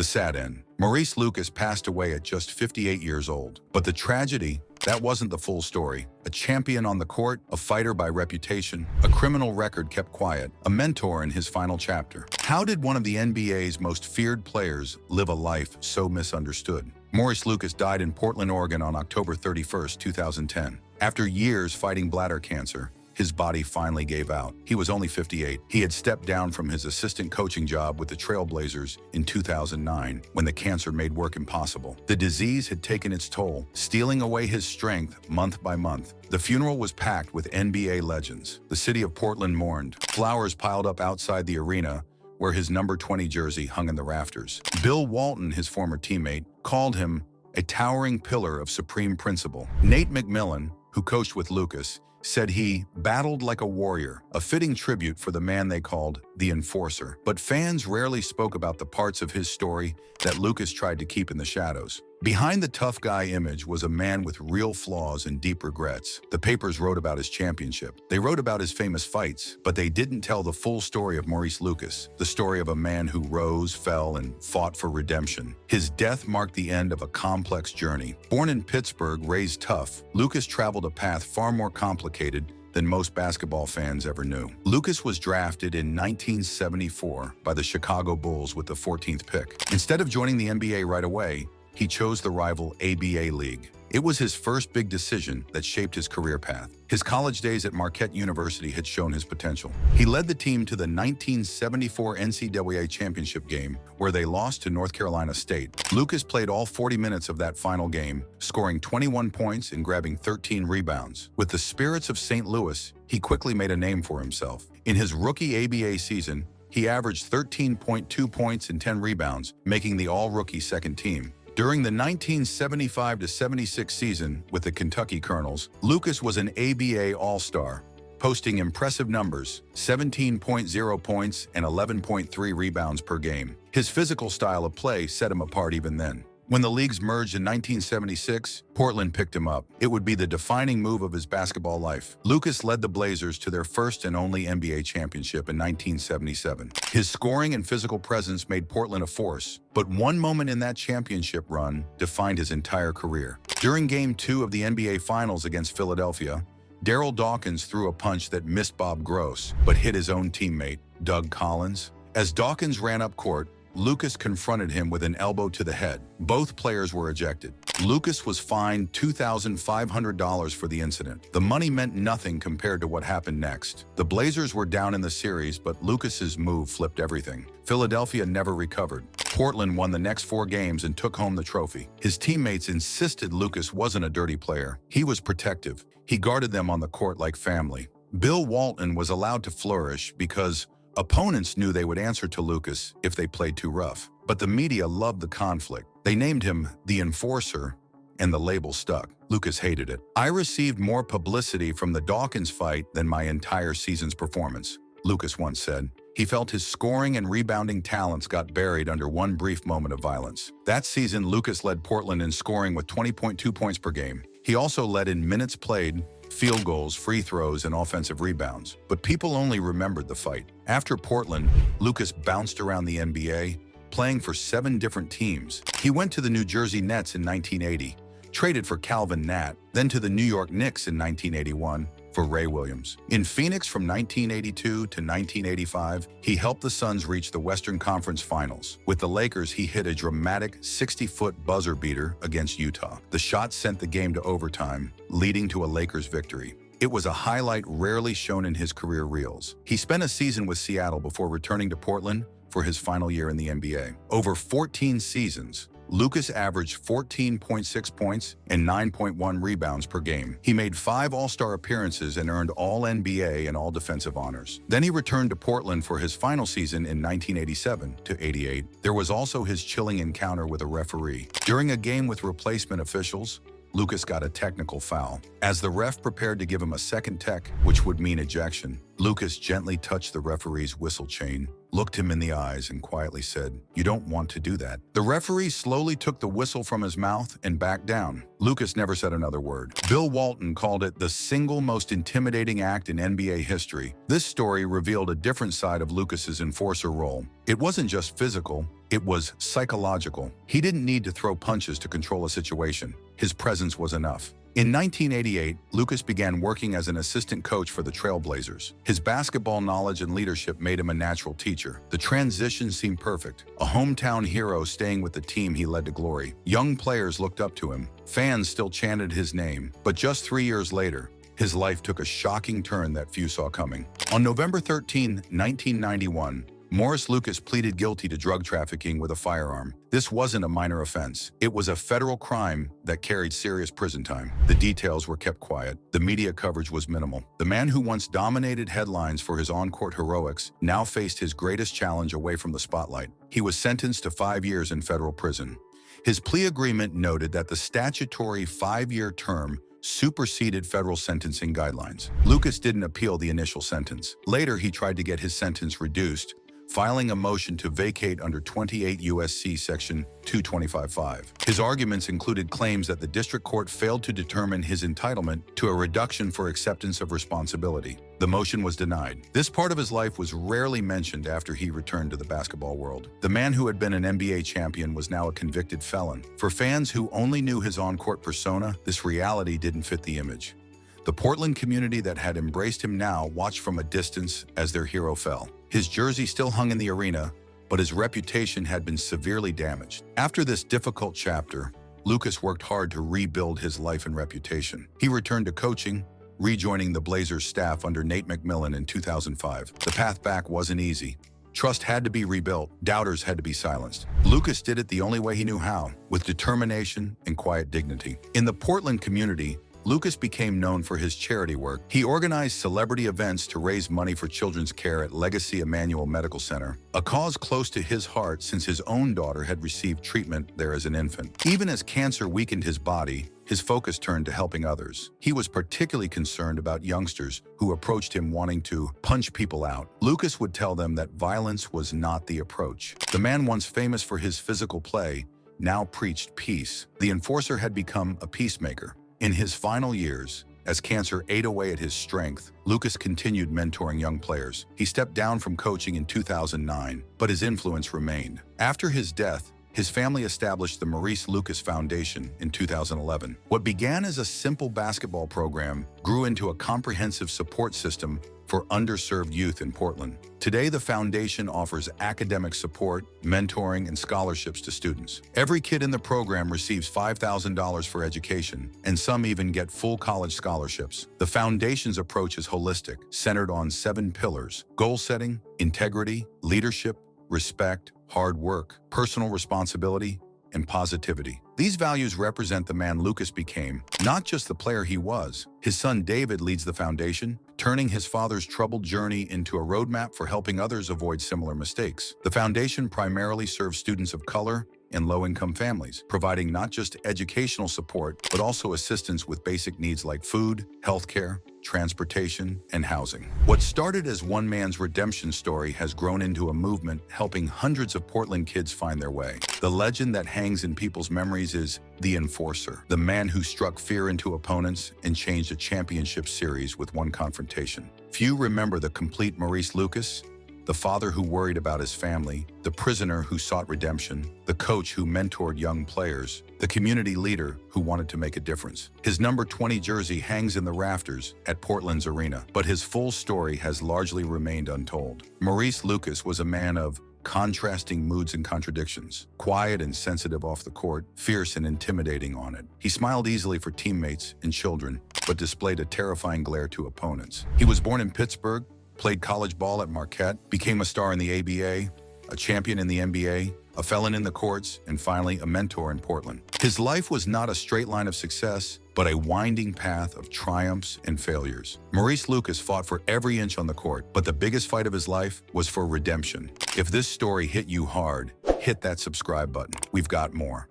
sad end. Maurice Lucas passed away at just 58 years old. But the tragedy, that wasn't the full story. A champion on the court, a fighter by reputation, a criminal record kept quiet, a mentor in his final chapter. How did one of the NBA's most feared players live a life so misunderstood? Maurice Lucas died in Portland, Oregon on October 31, 2010. After years fighting bladder cancer, his body finally gave out. He was only 58. He had stepped down from his assistant coaching job with the Trailblazers in 2009 when the cancer made work impossible. The disease had taken its toll, stealing away his strength month by month. The funeral was packed with NBA legends. The city of Portland mourned. Flowers piled up outside the arena where his number 20 jersey hung in the rafters. Bill Walton, his former teammate, called him a towering pillar of supreme principle. Nate McMillan, who coached with Lucas, said he battled like a warrior, a fitting tribute for the man they called the Enforcer. But fans rarely spoke about the parts of his story that Lucas tried to keep in the shadows. Behind the tough guy image was a man with real flaws and deep regrets. The papers wrote about his championship. They wrote about his famous fights, but they didn't tell the full story of Maurice Lucas, the story of a man who rose, fell, and fought for redemption. His death marked the end of a complex journey. Born in Pittsburgh, raised tough, Lucas traveled a path far more complicated than most basketball fans ever knew. Lucas was drafted in 1974 by the Chicago Bulls with the 14th pick. Instead of joining the NBA right away, he chose the rival ABA League. It was his first big decision that shaped his career path. His college days at Marquette University had shown his potential. He led the team to the 1974 NCAA championship game, where they lost to North Carolina State. Lucas played all 40 minutes of that final game, scoring 21 points and grabbing 13 rebounds. With the Spirits of St. Louis, he quickly made a name for himself. In his rookie ABA season, he averaged 13.2 points and 10 rebounds, making the all-rookie second team. During the 1975-76 season with the Kentucky Colonels, Lucas was an ABA All-Star, posting impressive numbers, 17.0 points and 11.3 rebounds per game. His physical style of play set him apart even then. When the leagues merged in 1976, Portland picked him up. It would be the defining move of his basketball life. Lucas led the Blazers to their first and only NBA championship in 1977. His scoring and physical presence made Portland a force, but one moment in that championship run defined his entire career. During Game 2 of the NBA Finals against Philadelphia, Darryl Dawkins threw a punch that missed Bob Gross, but hit his own teammate, Doug Collins. As Dawkins ran up court, Lucas confronted him with an elbow to the head. Both players were ejected. Lucas was fined $2,500 for the incident. The money meant nothing compared to what happened next. The Blazers were down in the series, but Lucas's move flipped everything. Philadelphia never recovered. Portland won the next 4 games and took home the trophy. His teammates insisted Lucas wasn't a dirty player. He was protective. He guarded them on the court like family. Bill Walton was allowed to flourish because opponents knew they would answer to Lucas if they played too rough. But the media loved the conflict. They named him the Enforcer, and the label stuck. Lucas hated it. "I received more publicity from the Dawkins fight than my entire season's performance," Lucas once said. He felt his scoring and rebounding talents got buried under one brief moment of violence. That season, Lucas led Portland in scoring with 20.2 points per game. He also led in minutes played, field goals, free throws, and offensive rebounds. But people only remembered the fight. After Portland, Lucas bounced around the NBA, playing for 7 different teams. He went to the New Jersey Nets in 1980, traded for Calvin Natt, then to the New York Knicks in 1981 for Ray Williams. In Phoenix from 1982 to 1985, he helped the Suns reach the Western Conference Finals. With the Lakers, he hit a dramatic 60-foot buzzer beater against Utah. The shot sent the game to overtime, leading to a Lakers victory. It was a highlight rarely shown in his career reels. He spent a season with Seattle before returning to Portland for his final year in the NBA. Over 14 seasons, Lucas averaged 14.6 points and 9.1 rebounds per game. He made 5 All-Star appearances and earned All-NBA and All-Defensive honors. Then he returned to Portland for his final season in 1987 to 88. There was also his chilling encounter with a referee. During a game with replacement officials, Lucas got a technical foul. As the ref prepared to give him a second tech, which would mean ejection, Lucas gently touched the referee's whistle chain, looked him in the eyes, and quietly said, "You don't want to do that." The referee slowly took the whistle from his mouth and backed down. Lucas never said another word. Bill Walton called it the single most intimidating act in NBA history. This story revealed a different side of Lucas's enforcer role. It wasn't just physical, It was psychological. He didn't need to throw punches to control a situation. His presence was enough. In 1988, Lucas began working as an assistant coach for the Trailblazers. His basketball knowledge and leadership made him a natural teacher. The transition seemed perfect. A hometown hero staying with the team he led to glory. Young players looked up to him. Fans still chanted his name. But just 3 years later, his life took a shocking turn that few saw coming. On November 13, 1991, Maurice Lucas pleaded guilty to drug trafficking with a firearm. This wasn't a minor offense. It was a federal crime that carried serious prison time. The details were kept quiet. The media coverage was minimal. The man who once dominated headlines for his on-court heroics now faced his greatest challenge away from the spotlight. He was sentenced to 5 years in federal prison. His plea agreement noted that the statutory 5-year term superseded federal sentencing guidelines. Lucas didn't appeal the initial sentence. Later, he tried to get his sentence reduced, filing a motion to vacate under 28 U.S.C. Section 225(5). His arguments included claims that the district court failed to determine his entitlement to a reduction for acceptance of responsibility. The motion was denied. This part of his life was rarely mentioned after he returned to the basketball world. The man who had been an NBA champion was now a convicted felon. For fans who only knew his on-court persona, this reality didn't fit the image. The Portland community that had embraced him now watched from a distance as their hero fell. His jersey still hung in the arena, but his reputation had been severely damaged. After this difficult chapter, Lucas worked hard to rebuild his life and reputation. He returned to coaching, rejoining the Blazers staff under Nate McMillan in 2005. The path back wasn't easy. Trust had to be rebuilt. Doubters had to be silenced. Lucas did it the only way he knew how, with determination and quiet dignity. In the Portland community, Lucas became known for his charity work. He organized celebrity events to raise money for children's care at Legacy Emmanuel Medical Center, a cause close to his heart since his own daughter had received treatment there as an infant. Even as cancer weakened his body, his focus turned to helping others. He was particularly concerned about youngsters who approached him wanting to punch people out. Lucas would tell them that violence was not the approach. The man once famous for his physical play now preached peace. The enforcer had become a peacemaker. In his final years, as cancer ate away at his strength, Lucas continued mentoring young players. He stepped down from coaching in 2009, but his influence remained. After his death, his family established the Maurice Lucas Foundation in 2011. What began as a simple basketball program grew into a comprehensive support system for underserved youth in Portland. Today, the foundation offers academic support, mentoring, and scholarships to students. Every kid in the program receives $5,000 for education, and some even get full college scholarships. The foundation's approach is holistic, centered on 7 pillars: goal setting, integrity, leadership, respect, hard work, personal responsibility, and positivity. These values represent the man Lucas became, not just the player he was. His son David leads the foundation, turning his father's troubled journey into a roadmap for helping others avoid similar mistakes. The foundation primarily serves students of color and low-income families, providing not just educational support, but also assistance with basic needs like food, healthcare, transportation, and housing. What started as one man's redemption story has grown into a movement helping hundreds of Portland kids find their way. The legend that hangs in people's memories is the Enforcer, the man who struck fear into opponents and changed a championship series with one confrontation. Few remember the complete Maurice Lucas, the father who worried about his family, the prisoner who sought redemption, the coach who mentored young players, the community leader who wanted to make a difference. His number 20 jersey hangs in the rafters at Portland's arena, but his full story has largely remained untold. Maurice Lucas was a man of contrasting moods and contradictions. Quiet and sensitive off the court, fierce and intimidating on it. He smiled easily for teammates and children, but displayed a terrifying glare to opponents. He was born in Pittsburgh, played college ball at Marquette, became a star in the ABA, a champion in the NBA, a felon in the courts, and finally a mentor in Portland. His life was not a straight line of success, but a winding path of triumphs and failures. Maurice Lucas fought for every inch on the court, but the biggest fight of his life was for redemption. If this story hit you hard, hit that subscribe button. We've got more.